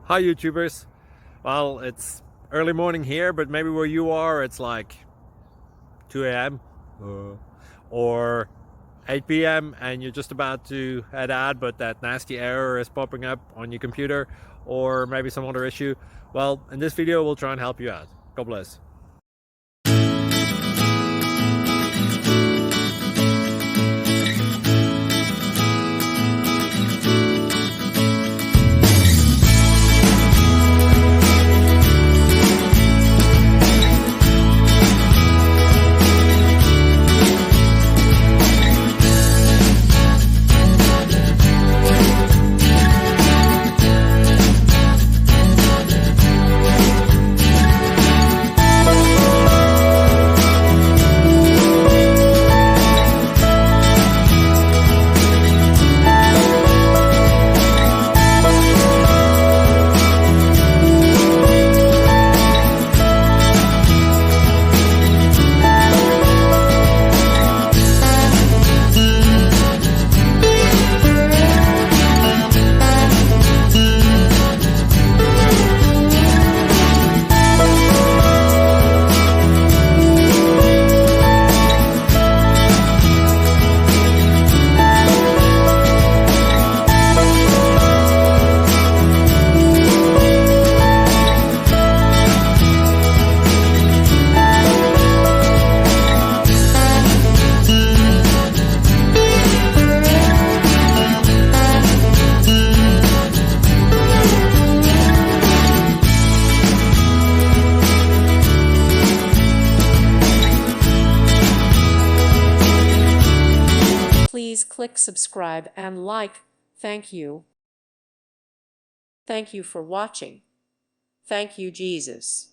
Hi YouTubers. Well, it's early morning here, but maybe where you are it's like 2 a.m. or 8 p.m. and you're just about to head out, but that nasty error is popping up on your computer, or maybe some other issue. Well, in this video we'll try and help you out. God bless. Please click subscribe and like. Thank you. Thank you for watching. Thank you, Jesus.